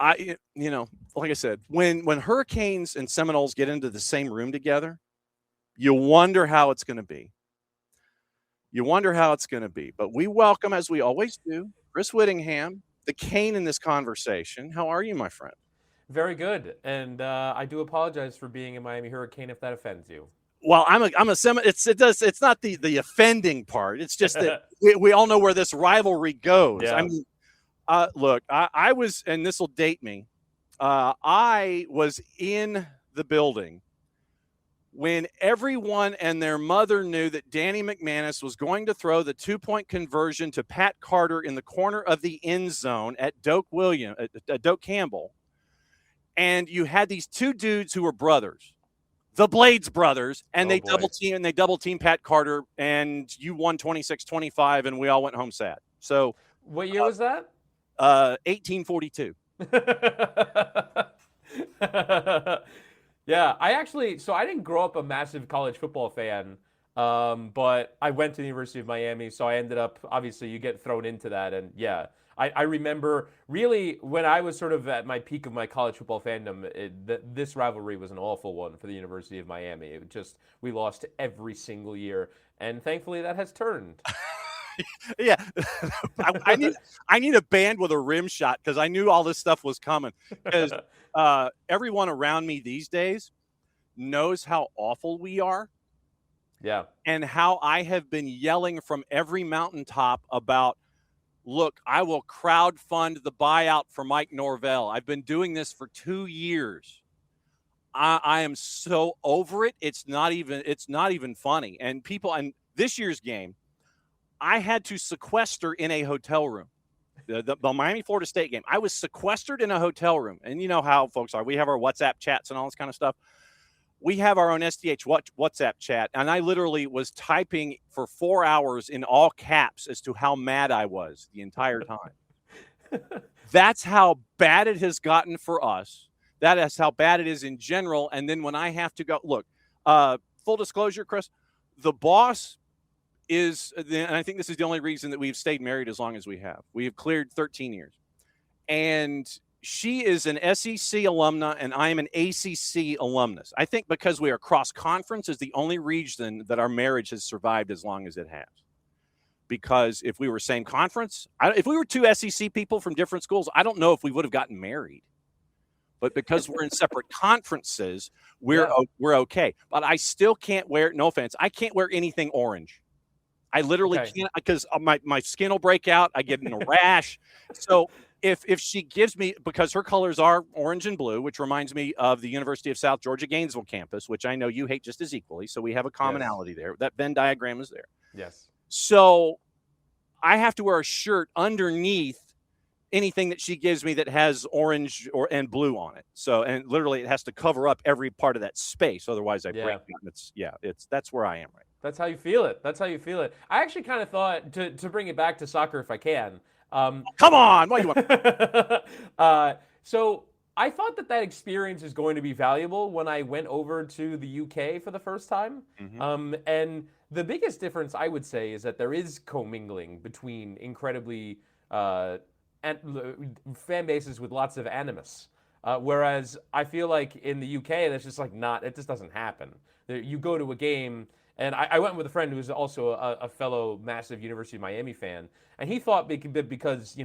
Like I said, when Hurricanes and Seminoles get into the same room together, you wonder how it's going to be. But we welcome, as we always do, Chris Wittyngham, the Cane in this conversation. How are you, my friend? Very good, and I do apologize for being a Miami Hurricane if that offends you. Well, I'm a Seminole. It's not the offending part. It's just that we all know where this rivalry goes. I Yeah. mean, look, I was, and this will date me. I was in the building when everyone and their mother knew that Danny McManus was going to throw the 2-point conversion to Pat Carter in the corner of the end zone at Doak Campbell. And you had these two dudes who were brothers, the Blades brothers, and Oh they boy. double team Pat Carter, and you won 26-25, and we all went home sad. So What year was that? 1842. Yeah, I didn't grow up a massive college football fan, but I went to the University of Miami, so I ended up, obviously, you get thrown into that. And yeah, I remember really when I was sort of at my peak of my college football fandom, this rivalry was an awful one for the University of Miami. We lost every single year, and thankfully that has turned. Yeah, I need a band with a rim shot because I knew all this stuff was coming. Because everyone around me these days knows how awful we are. Yeah. And how I have been yelling from every mountaintop about, look, I will crowd fund the buyout for Mike Norvell. I've been doing this for 2 years. I am so over it. It's not even funny. And this year's game, I had to sequester in a hotel room. The Miami Florida State game, I was sequestered in a hotel room. And you know how folks are. We have our WhatsApp chats and all this kind of stuff. We have our own SDH WhatsApp chat. And I literally was typing for 4 hours in all caps as to how mad I was the entire time. That's how bad it has gotten for us. That is how bad it is in general. And then when I have to go, look, full disclosure, Chris, the boss and I think this is the only reason that we've stayed married as long as we have. We have cleared 13 years. And she is an SEC alumna, and I am an ACC alumnus. I think because we are cross-conference is the only reason that our marriage has survived as long as it has. Because if we were same conference, if we were two SEC people from different schools, I don't know if we would have gotten married. But because we're in separate conferences, we're okay. But I still can't wear, no offense, I can't wear anything orange. I literally can't, because my skin will break out. I get in a rash. So if she gives me, because her colors are orange and blue, which reminds me of the University of South Georgia Gainesville campus, which I know you hate just as equally. So we have a commonality there. That Venn diagram is there. Yes. So I have to wear a shirt underneath anything that she gives me that has orange and blue on it. So, and literally it has to cover up every part of that space. Otherwise I break it. That's where I am right now. That's how you feel it. I actually kind of thought, to bring it back to soccer if I can. Come on. What do you want? So I thought that experience is going to be valuable when I went over to the UK for the first time. Mm-hmm. And the biggest difference, I would say, is that there is commingling between incredibly fan bases with lots of animus. Whereas I feel like in the UK, that's just it just doesn't happen. You go to a game, and I went with a friend who was also a fellow massive University of Miami fan, and he thought because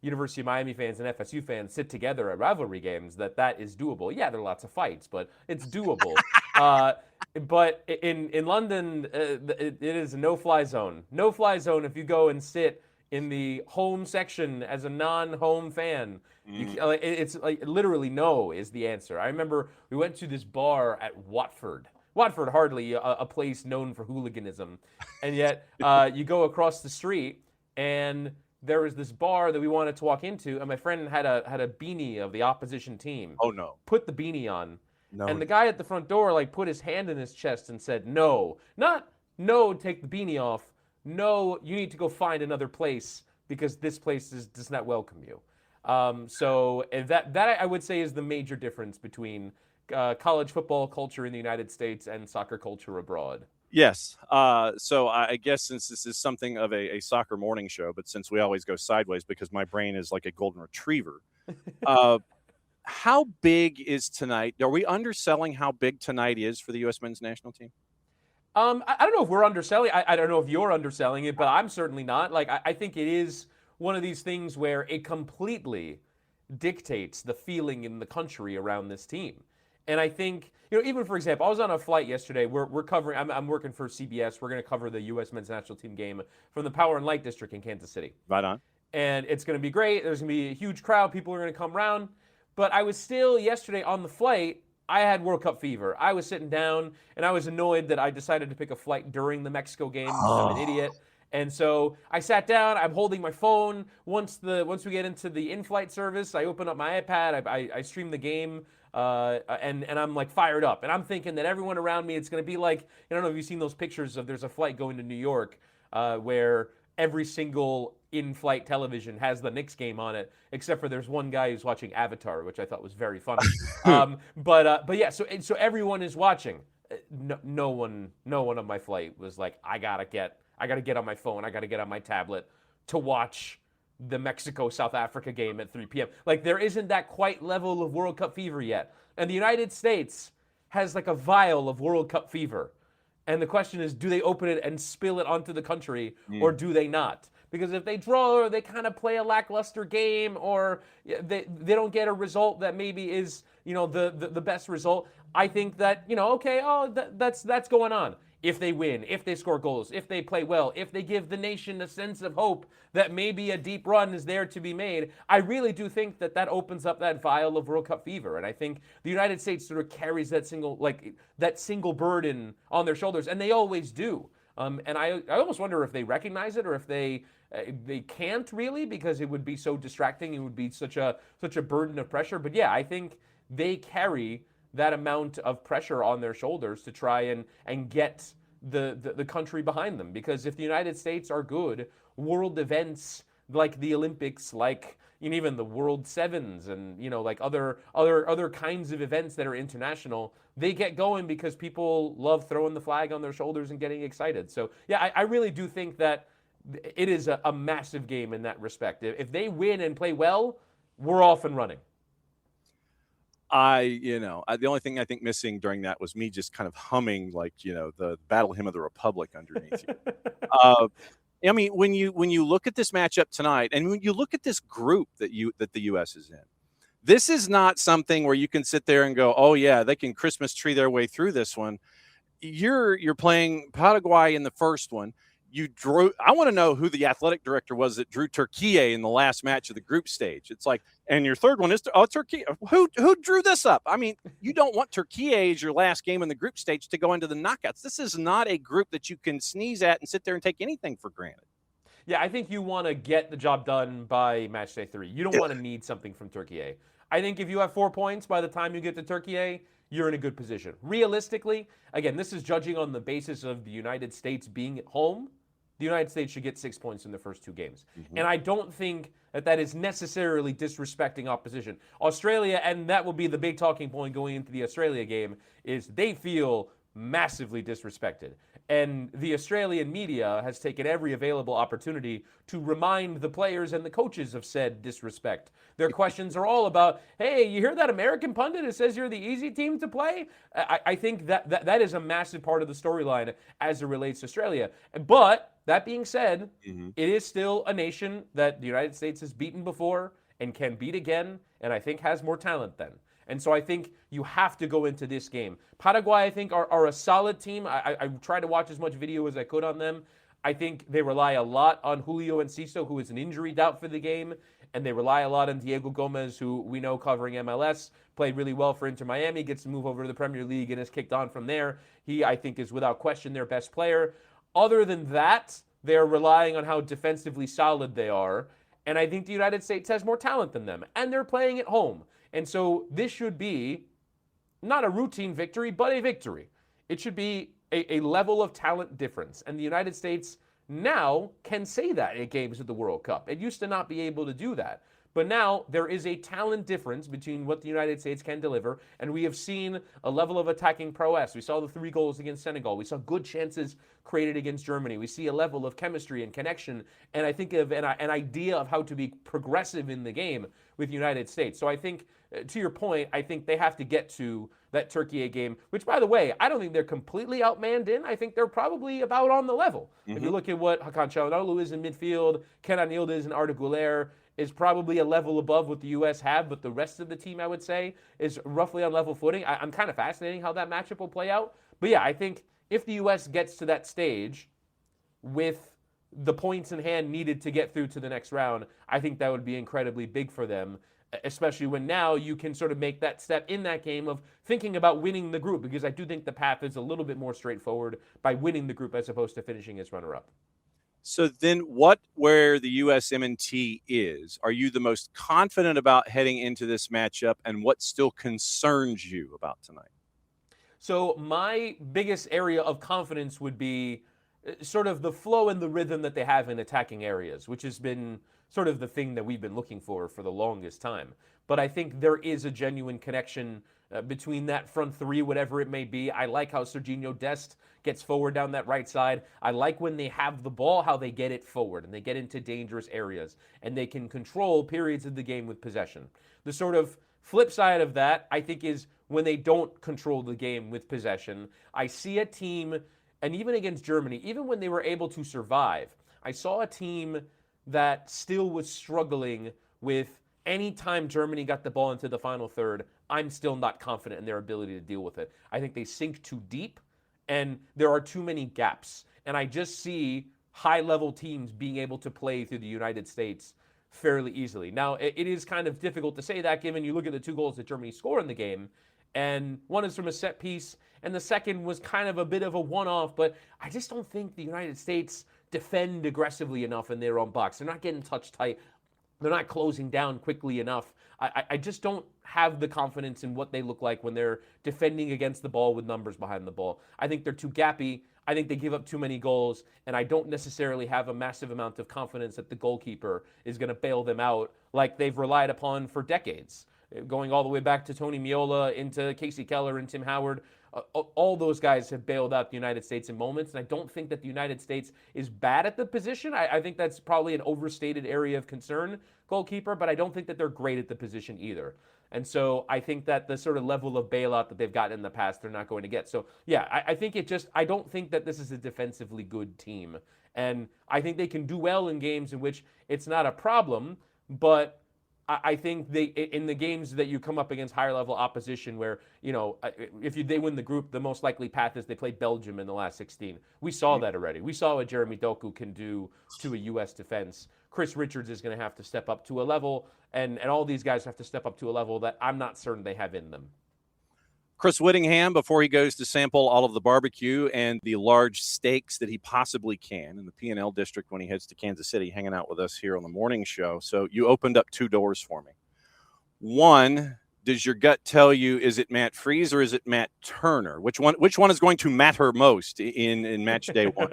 University of Miami fans and FSU fans sit together at rivalry games that is doable. Yeah, there are lots of fights, but it's doable. But in London, it is a no-fly zone. No-fly zone if you go and sit in the home section as a non-home fan. It's literally no is the answer. I remember we went to this bar at Watford. Watford, hardly a place known for hooliganism. And yet you go across the street, and there was this bar that we wanted to walk into, and my friend had a beanie of the opposition team. Oh, no. Put the beanie on. No. And the guy at the front door put his hand in his chest and said, no. Not, no, take the beanie off. No, you need to go find another place because this place does not welcome you. So that I would say is the major difference between college football culture in the United States and soccer culture abroad. Yes. So I guess since this is something of a soccer morning show, but since we always go sideways because my brain is like a golden retriever, How big is tonight? Are we underselling how big tonight is for the U.S. men's national team? I don't know if we're underselling. I don't know if you're underselling it, but I'm certainly not. Like, I think it is one of these things where it completely dictates the feeling in the country around this team. And I think, even for example, I was on a flight yesterday. We're covering, I'm working for CBS. We're going to cover the U.S. men's national team game from the Power and Light District in Kansas City. Right on. And it's going to be great. There's going to be a huge crowd. People are going to come around. But I was still, yesterday on the flight, I had World Cup fever. I was sitting down, and I was annoyed that I decided to pick a flight during the Mexico game because I'm an idiot. And so I sat down. I'm holding my phone. Once we get into the in-flight service, I open up my iPad. I stream the game, and I'm like fired up. And I'm thinking that everyone around me, it's going to be like, I don't know if you've seen those pictures of there's a flight going to New York where every single in-flight television has the Knicks game on it, except for there's one guy who's watching Avatar, which I thought was very funny. But yeah, so everyone is watching. No one on my flight was like, I gotta get on my phone, I gotta get on my tablet to watch the Mexico-South Africa game at 3 p.m. Like, there isn't that quite level of World Cup fever yet. And the United States has like a vial of World Cup fever. And the question is, do they open it and spill it onto the country, or do they not? Because if they draw, or they kind of play a lackluster game, or they don't get a result that maybe is, the best result, I think that, that's going on. If they win, if they score goals, if they play well, if they give the nation a sense of hope that maybe a deep run is there to be made, I really do think that opens up that vial of World Cup fever. And I think the United States sort of carries that single burden on their shoulders, and they always do. And I almost wonder if they recognize it, or if they can't really, because it would be so distracting. It would be such a burden of pressure. But yeah, I think they carry that amount of pressure on their shoulders to try and get the country behind them. Because if the United States are good, world events like the Olympics, like even the World Sevens, and like other kinds of events that are international, they get going because people love throwing the flag on their shoulders and getting excited. So yeah, I really do think that it is a massive game in that respect. If they win and play well, we're off and running. The only thing I think missing during that was me just kind of humming like, the Battle Hymn of the Republic underneath you. I mean, when you look at this matchup tonight, and when you look at this group that the U.S. is in, this is not something where you can sit there and go, oh yeah, they can Christmas tree their way through this one. You're playing Paraguay in the first one. I want to know who the athletic director was that drew Turkey in the last match of the group stage. It's like, and your third one is Turkey. Who drew this up? I mean, you don't want Turkey as your last game in the group stage to go into the knockouts. This is not a group that you can sneeze at and sit there and take anything for granted. Yeah, I think you want to get the job done by match day 3. You don't want to need something from Turkey. I think if you have 4 points by the time you get to Turkey, you're in a good position. Realistically, again, this is judging on the basis of the United States being at home. The United States should get 6 points in the first 2 games. Mm-hmm. And I don't think that is necessarily disrespecting opposition. Australia, and that will be the big talking point going into the Australia game, is they feel massively disrespected. And the Australian media has taken every available opportunity to remind the players and the coaches of said disrespect. Their questions are all about, hey, you hear that American pundit who says you're the easy team to play? I think that is a massive part of the storyline as it relates to Australia. But that being said, It is still a nation that the United States has beaten before and can beat again, and I think has more talent than. And so I think you have to go into this game. Paraguay, I think, are a solid team. I tried to watch as much video as I could on them. I think they rely a lot on Julio Enciso, who is an injury doubt for the game, and they rely a lot on Diego Gomez, who we know covering MLS, played really well for Inter Miami, gets to move over to the Premier League and has kicked on from there. He, I think, is without question their best player. Other than that, they're relying on how defensively solid they are, and I think the United States has more talent than them, and they're playing at home. And so this should be not a routine victory, but a victory. It should be a level of talent difference. And the United States now can say that at games at the World Cup. It used to not be able to do that. But now there is a talent difference between what the United States can deliver, and we have seen a level of attacking prowess. We saw the 3 goals against Senegal. We saw good chances created against Germany. We see a level of chemistry and connection, and I think of an idea of how to be progressive in the game, with United States. So I think, to your point, I think they have to get to that Turkey game, which, by the way, I don't think they're completely outmanned in. I think they're probably about on the level. Mm-hmm. If you look at what Hakan Çalhanoğlu is in midfield, Kenan Yıldız and Arda Güler is probably a level above what the U.S. have, but the rest of the team, I would say, is roughly on level footing. I'm kind of fascinating how that matchup will play out. But yeah, I think if the U.S. gets to that stage with the points in hand needed to get through to the next round, I think that would be incredibly big for them, especially when now you can sort of make that step in that game of thinking about winning the group, because I do think the path is a little bit more straightforward by winning the group as opposed to finishing as runner-up. So then where the USMNT is, are you the most confident about heading into this matchup, and what still concerns you about tonight? So my biggest area of confidence would be sort of the flow and the rhythm that they have in attacking areas, which has been sort of the thing that we've been looking for the longest time. But I think there is a genuine connection between that front three, whatever it may be. I like how Serginho Dest gets forward down that right side. I like when they have the ball, how they get it forward and they get into dangerous areas and they can control periods of the game with possession. The sort of flip side of that, I think, is when they don't control the game with possession. I see a team, and even against Germany, even when they were able to survive, I saw a team that still was struggling with any time Germany got the ball into the final third. I'm still not confident in their ability to deal with it. I think they sink too deep, and there are too many gaps. And I just see high-level teams being able to play through the United States fairly easily. Now, it is kind of difficult to say that given you look at the 2 goals that Germany scored in the game, and one is from a set piece, and the second was kind of a bit of a one-off, but I just don't think the United States defend aggressively enough in their own box. They're not getting touch tight. They're not closing down quickly enough. I just don't have the confidence in what they look like when they're defending against the ball with numbers behind the ball. I think they're too gappy. I think they give up too many goals, and I don't necessarily have a massive amount of confidence that the goalkeeper is going to bail them out like they've relied upon for decades. Going all the way back to Tony Meola, into Casey Keller and Tim Howard, all those guys have bailed out the United States in moments, and I don't think that the United States is bad at the position. I think that's probably an overstated area of concern, goalkeeper, but I don't think that they're great at the position either. And so I think that the sort of level of bailout that they've gotten in the past, they're not going to get. So, yeah, I think I don't think that this is a defensively good team. And I think they can do well in games in which it's not a problem, but I think in the games that you come up against higher level opposition where, if they win the group, the most likely path is they play Belgium in the last 16. We saw that already. We saw what Jeremy Doku can do to a U.S. defense. Chris Richards is going to have to step up to a level, and all these guys have to step up to a level that I'm not certain they have in them. Chris Wittyngham, before he goes to sample all of the barbecue and the large steaks that he possibly can in the P&L district when he heads to Kansas City, hanging out with us here on the morning show. So you opened up 2 doors for me. One, does your gut tell you, is it Matt Freese or is it Matt Turner? Which one is going to matter most in match day 1?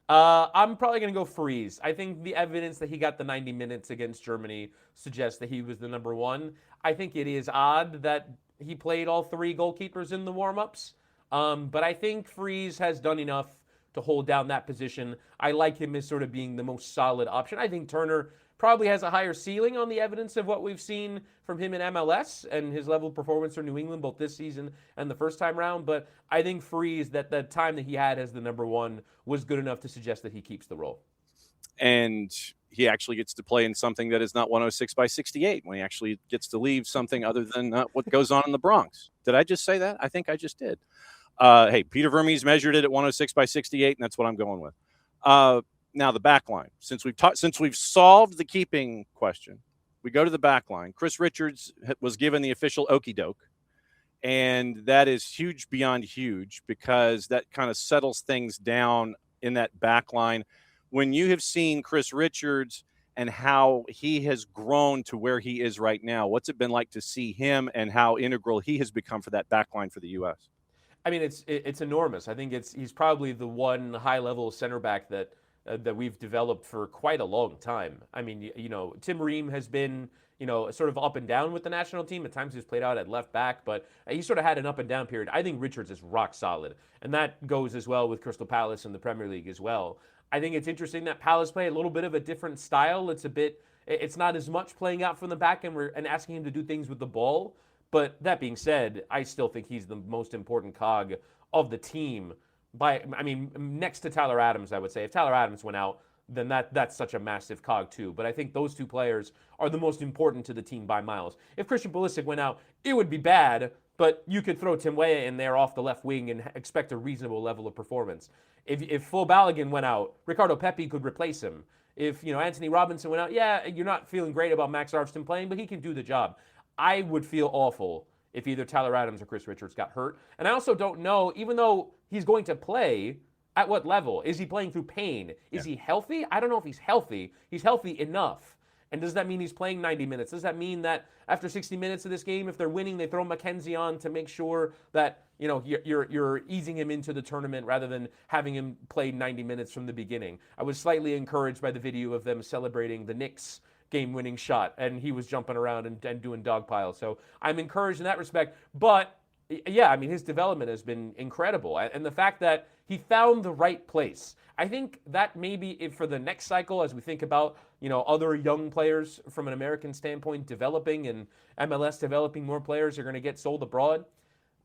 I'm probably going to go Freese. I think the evidence that he got the 90 minutes against Germany suggests that he was the number one. I think it is odd that he played all 3 goalkeepers in the warm-ups, but I think Freese has done enough to hold down that position. I like him as sort of being the most solid option. I think Turner probably has a higher ceiling on the evidence of what we've seen from him in MLS and his level of performance for New England, both this season and the first time round. But I think Freese, that the time that he had as the number one, was good enough to suggest that he keeps the role. And he actually gets to play in something that is not 106 by 68 when he actually gets to leave something other than what goes on in the Bronx. Did I just say that? I think I just did. Hey, Peter Vermes measured it at 106 by 68, and that's what I'm going with. Now the back line. Since we've solved the keeping question, we go to the back line. Chris Richards was given the official okie doke, and that is huge beyond huge because that kind of settles things down in that back line. When you have seen Chris Richards and how he has grown to where he is right now, what's it been like to see him and how integral he has become for that back line for the U.S.? I mean, it's enormous. I think he's probably the one high-level center back that we've developed for quite a long time. I mean, Tim Ream has been, sort of up and down with the national team. At times he's played out at left back, but he sort of had an up and down period. I think Richards is rock solid, and that goes as well with Crystal Palace in the Premier League as well. I think it's interesting that Palace play a little bit of a different style. It's a bit It's not as much playing out from the back and asking him to do things with the ball. But that being said, I still think he's the most important cog of the team. Next to Tyler Adams, I would say. If Tyler Adams went out, then that's such a massive cog too. But I think those two players are the most important to the team by miles. If Christian Pulisic went out, it would be bad, but you could throw Tim Weah in there off the left wing and expect a reasonable level of performance. If Phil Balogun went out, Ricardo Pepi could replace him. If Anthony Robinson went out, yeah, you're not feeling great about Max Armstrong playing, but he can do the job. I would feel awful if either Tyler Adams or Chris Richards got hurt. And I also don't know, even though he's going to play, at what level? Is he playing through pain? Is he healthy? I don't know if he's healthy. He's healthy enough. And does that mean he's playing 90 minutes? Does that mean that after 60 minutes of this game, if they're winning, they throw McKenzie on to make sure that you're easing him into the tournament rather than having him play 90 minutes from the beginning? I was slightly encouraged by the video of them celebrating the Knicks game-winning shot, and he was jumping around and doing dog piles. So I'm encouraged in that respect. But yeah, his development has been incredible, and the fact that he found the right place. I think that maybe if for the next cycle, as we think about other young players from an American standpoint developing and MLS developing more players are going to get sold abroad,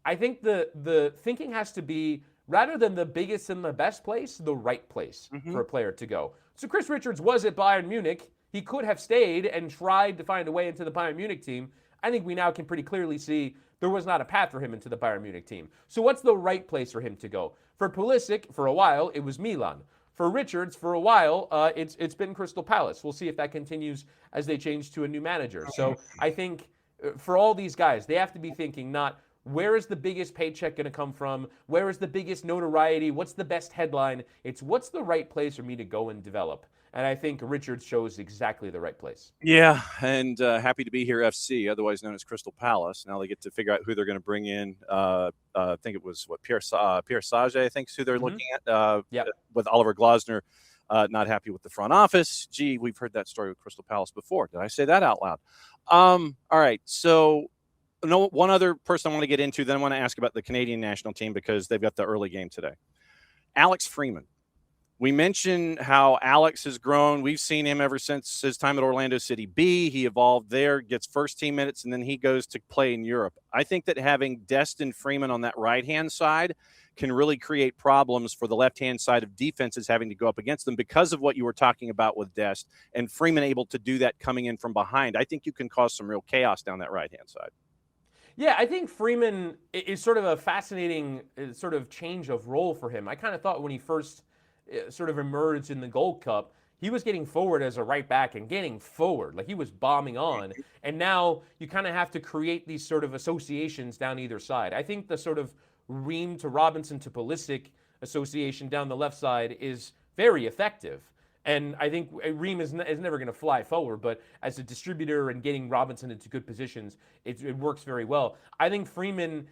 I think the thinking has to be, rather than the biggest and the best place, the right place for a player to go. So Chris Richards was at Bayern Munich. He could have stayed and tried to find a way into the Bayern Munich team. I think we now can pretty clearly see there was not a path for him into the Bayern Munich team. So what's the right place for him to go? For Pulisic, for a while, it was Milan. For Richards, for a while, it's been Crystal Palace. We'll see if that continues as they change to a new manager. So I think for all these guys, they have to be thinking not where is the biggest paycheck going to come from? Where is the biggest notoriety? What's the best headline? It's what's the right place for me to go and develop? And I think Richards shows exactly the right place. Yeah, and happy to be here, FC, otherwise known as Crystal Palace. Now they get to figure out who they're going to bring in. I think it was, Pierre Sage, I think is who they're looking at, with Oliver Glasner not happy with the front office. Gee, we've heard that story with Crystal Palace before. Did I say that out loud? All right, so one other person I want to get into, then I want to ask about the Canadian national team because they've got the early game today. Alex Freeman. We mentioned how Alex has grown. We've seen him ever since his time at Orlando City B. He evolved there, gets first team minutes, and then he goes to play in Europe. I think that having Destin Freeman on that right-hand side can really create problems for the left-hand side of defenses having to go up against them because of what you were talking about with Dest, and Freeman able to do that coming in from behind. I think you can cause some real chaos down that right-hand side. Yeah, I think Freeman is sort of a fascinating sort of change of role for him. I kind of thought when he first sort of emerged in the Gold Cup, he was getting forward as a right back and getting forward. Like he was bombing on. And now you kind of have to create these sort of associations down either side. I think the sort of Ream to Robinson to Pulisic association down the left side is very effective. And I think Ream is never going to fly forward, but as a distributor and getting Robinson into good positions, it works very well. I think Freeman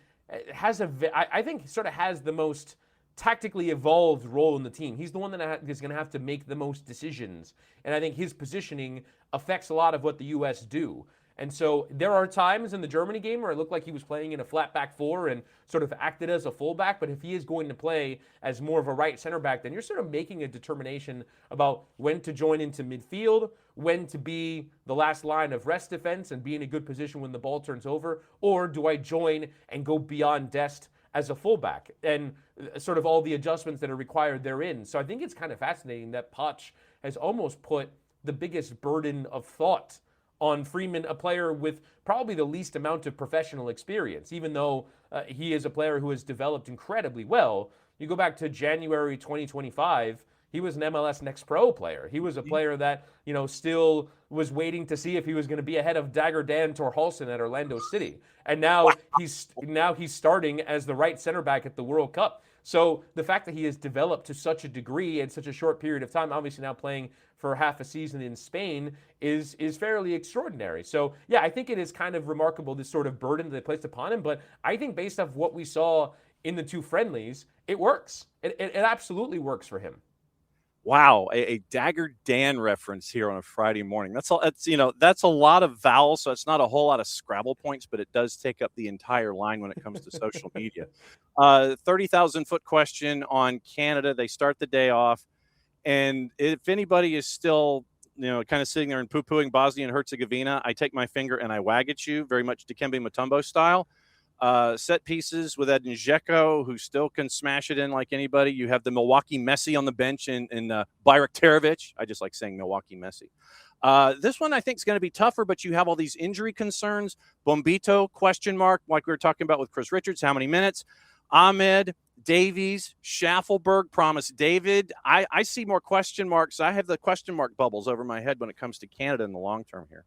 has sort of has the most tactically evolved role in the team. He's the one that is going to have to make the most decisions. And I think his positioning affects a lot of what the U.S. do. And so there are times in the Germany game where it looked like he was playing in a flat back four and sort of acted as a fullback. But if he is going to play as more of a right center back, then you're sort of making a determination about when to join into midfield, when to be the last line of rest defense and be in a good position when the ball turns over, or do I join and go beyond Dest as a fullback, and sort of all the adjustments that are required therein. So I think it's kind of fascinating that Poch has almost put the biggest burden of thought on Freeman, a player with probably the least amount of professional experience, even though he is a player who has developed incredibly well. You go back to January 2025, he was an MLS Next Pro player. He was a player that, still was waiting to see if he was going to be ahead of Dagger Dan Torhalson at Orlando City. And now he's starting as the right center back at the World Cup. So the fact that he has developed to such a degree in such a short period of time, obviously now playing for half a season in Spain, is fairly extraordinary. So, yeah, I think it is kind of remarkable, this sort of burden that they placed upon him. But I think based off what we saw in the two friendlies, it works. It absolutely works for him. Wow, a Dagger Dan reference here on a Friday morning. That's a lot of vowels, so it's not a whole lot of Scrabble points, but it does take up the entire line when it comes to social media. 30,000-foot question on Canada. They start the day off, and if anybody is still kind of sitting there and poo-pooing Bosnia and Herzegovina, I take my finger and I wag at you, very much Dikembe Mutombo style. Set pieces with Edin Dzeko, who still can smash it in like anybody. You have the Milwaukee Messi on the bench in Bayraktarovic. I just like saying Milwaukee Messi. This one I think is going to be tougher, but you have all these injury concerns. Bombito, question mark, like we were talking about with Chris Richards, how many minutes? Ahmed, Davies, Schaffelberg, Promise David. I see more question marks. I have the question mark bubbles over my head when it comes to Canada in the long term here.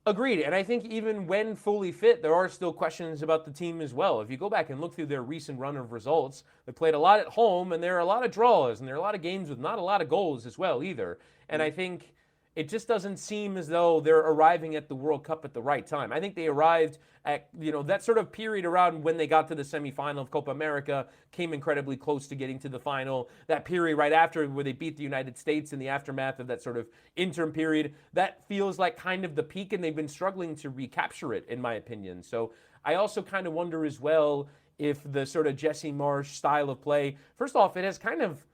Agreed. And I think even when fully fit, there are still questions about the team as well. If you go back and look through their recent run of results, they played a lot at home, and there are a lot of draws, and there are a lot of games with not a lot of goals as well either. And I think it just doesn't seem as though they're arriving at the World Cup at the right time. I think they arrived at, that sort of period around when they got to the semifinal of Copa America, came incredibly close to getting to the final. That period right after where they beat the United States in the aftermath of that sort of interim period, that feels like kind of the peak, and they've been struggling to recapture it, in my opinion. So I also kind of wonder as well if the sort of Jesse Marsch style of play, first off, it has kind of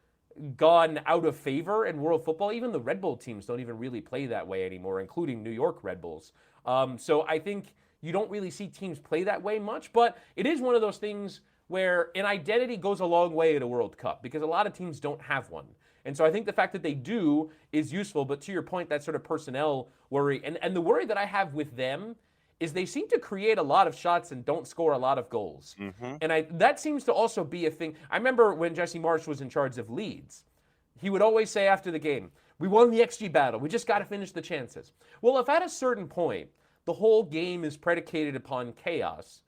gone out of favor in world football. Even the Red Bull teams don't even really play that way anymore, including New York Red Bulls. So I think you don't really see teams play that way much, but it is one of those things where an identity goes a long way at a World Cup because a lot of teams don't have one. And so I think the fact that they do is useful, but to your point, that sort of personnel worry, and the worry that I have with them is they seem to create a lot of shots and don't score a lot of goals. Mm-hmm. And that seems to also be a thing. I remember when Jesse Marsch was in charge of Leeds, he would always say after the game, we won the XG battle. We just got to finish the chances. Well, if at a certain point, the whole game is predicated upon chaos,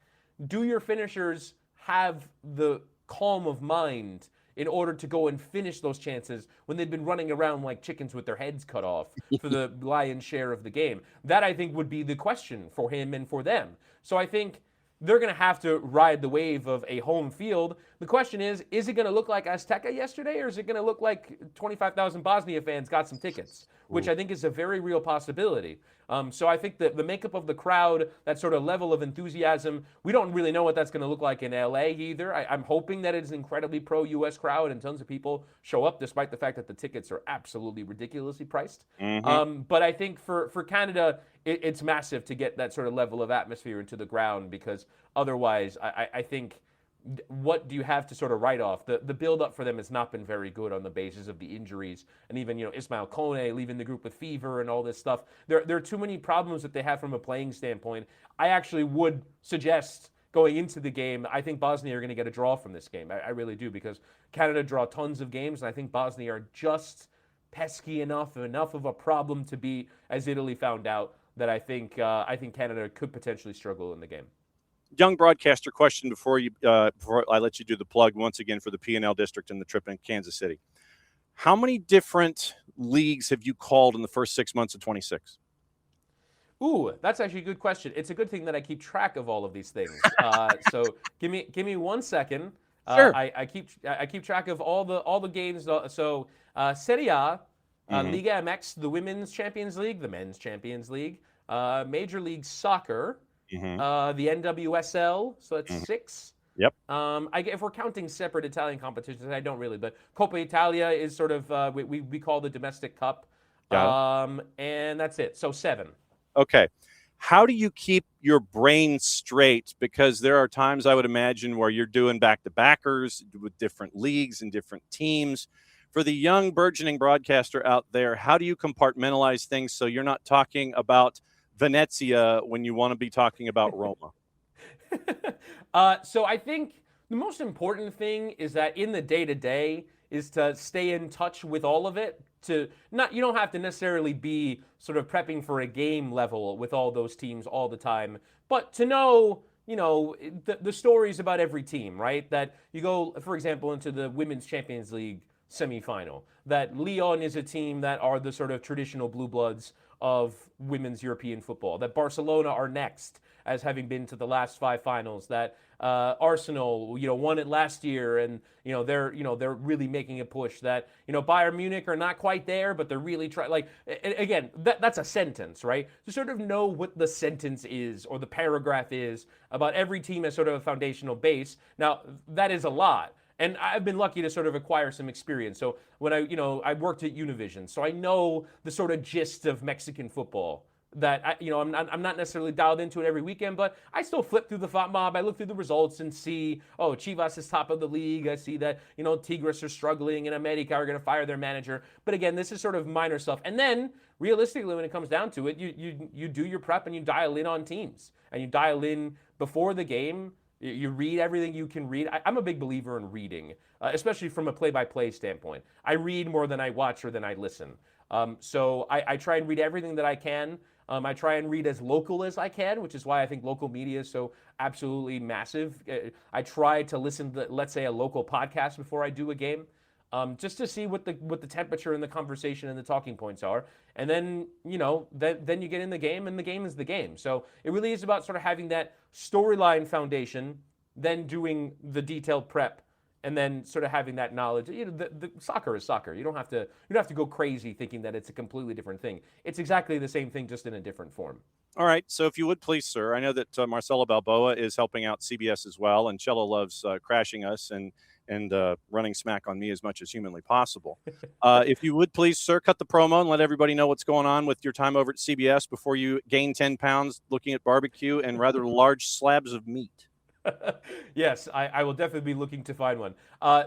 do your finishers have the calm of mind in order to go and finish those chances when they've been running around like chickens with their heads cut off for the lion's share of the game? That, I think, would be the question for him and for them. So I think they're going to have to ride the wave of a home field. The question is it going to look like Azteca yesterday, or is it going to look like 25,000 Bosnia fans got some tickets, which I think is a very real possibility. So I think that the makeup of the crowd, that sort of level of enthusiasm, we don't really know what that's going to look like in LA either. I'm hoping that it's an incredibly pro-U.S. crowd and tons of people show up, despite the fact that the tickets are absolutely ridiculously priced. Mm-hmm. But I think for Canada, it's massive to get that sort of level of atmosphere into the ground, because otherwise I think what do you have to sort of write off? The build-up for them has not been very good on the basis of the injuries, and even Ismail Kone leaving the group with fever and all this stuff. There are too many problems that they have from a playing standpoint. I actually would suggest going into the game, I think Bosnia are going to get a draw from this game. I really do, because Canada draw tons of games, and I think Bosnia are just pesky enough of a problem to be, as Italy found out, that I think Canada could potentially struggle in the game. Young broadcaster question before I let you do the plug once again for the P&L district and the trip in Kansas City. How many different leagues have you called in the first 6 months of 26? Ooh, that's actually a good question. It's a good thing that I keep track of all of these things. So give me 1 second. Sure. I keep track of all the games. So Serie A, Liga MX, the Women's Champions League, the Men's Champions League, Major League Soccer. Mm-hmm. The NWSL, so that's 6. Yep. If we're counting separate Italian competitions, I don't really, but Coppa Italia is sort of we call the domestic cup, and that's it. So 7. Okay. How do you keep your brain straight? Because there are times, I would imagine, where you're doing back-to-backers with different leagues and different teams. For the young burgeoning broadcaster out there, how do you compartmentalize things so you're not talking about Venezia when you want to be talking about Roma? So I think the most important thing is that in the day-to-day is to stay in touch with all of it. You don't have to necessarily be sort of prepping for a game level with all those teams all the time, but to know, the stories about every team, right? That you go, for example, into the Women's Champions League semifinal, that Lyon is a team that are the sort of traditional blue bloods of women's European football, that Barcelona are next as having been to the last 5 finals, that Arsenal, won it last year, and they're really making a push, that Bayern Munich are not quite there, but they're really trying. Like, again, that's a sentence, right? To sort of know what the sentence is or the paragraph is about every team as sort of a foundational base. Now, that is a lot. And I've been lucky to sort of acquire some experience. So when I worked at Univision, so I know the sort of gist of Mexican football. I'm not necessarily dialed into it every weekend, but I still flip through the FOT mob. I look through the results and see, oh, Chivas is top of the league. I see that, Tigres are struggling and America are going to fire their manager. But again, this is sort of minor stuff. And then realistically, when it comes down to it, you do your prep and you dial in on teams and you dial in before the game. You read everything you can read. I'm a big believer in reading, especially from a play-by-play standpoint. I read more than I watch or than I listen. So I try and read everything that I can. I try and read as local as I can, which is why I think local media is so absolutely massive. I try to listen to, let's say, a local podcast before I do a game, just to see what the temperature and the conversation and the talking points are. And then, then you get in the game, and the game is the game. So it really is about sort of having that storyline foundation, then doing the detailed prep, and then sort of having that knowledge. The soccer is soccer. You don't have to go crazy thinking that it's a completely different thing. It's exactly the same thing, just in a different form. All right. So if you would please, sir, I know that Marcelo Balboa is helping out CBS as well, and Cello loves crashing us and running smack on me as much as humanly possible. If you would please, sir, cut the promo and let everybody know what's going on with your time over at CBS before you gain 10 pounds looking at barbecue and rather large slabs of meat. Yes, I will definitely be looking to find one.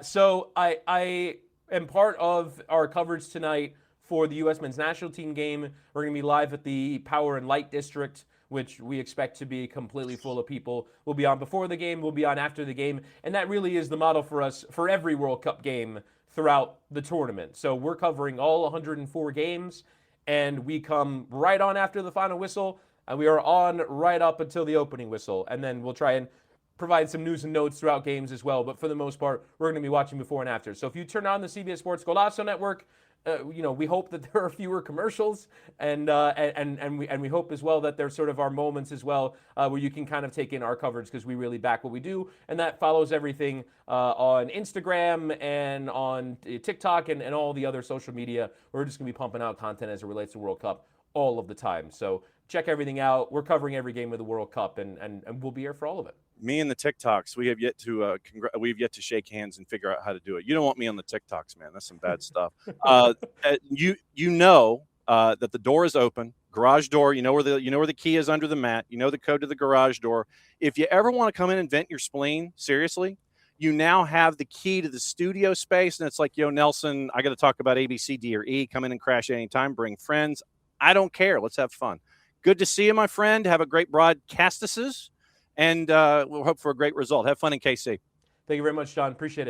So I am part of our coverage tonight for the U.S. men's national team game. We're going to be live at the Power and Light District, which we expect to be completely full of people. We'll be on before the game, we'll be on after the game, and that really is the model for us for every World Cup game throughout the tournament. So we're covering all 104 games, and we come right on after the final whistle, and we are on right up until the opening whistle, and then we'll try and provide some news and notes throughout games as well. But for the most part, we're going to be watching before and after. So if you turn on the CBS Sports Golazo network, we hope that there are fewer commercials, and we hope as well that there's sort of our moments as well where you can kind of take in our coverage, because we really back what we do, and that follows everything on Instagram and on TikTok and all the other social media. We're just going to be pumping out content as it relates to World Cup all of the time. So check everything out. We're covering every game of the World Cup, and we'll be here for all of it. Me and the TikToks, we have yet to shake hands and figure out how to do it. You don't want me on the TikToks, man. That's some bad stuff. You know that the door is open, garage door. You know where the key is under the mat. You know the code to the garage door. If you ever want to come in and vent your spleen, seriously, you now have the key to the studio space, and it's like, yo, Nelson, I got to talk about A, B, C, D, or E. Come in and crash anytime. Bring friends. I don't care. Let's have fun. Good to see you, my friend. Have a great broadcastices. And we'll hope for a great result. Have fun in KC. Thank you very much, John. Appreciate it.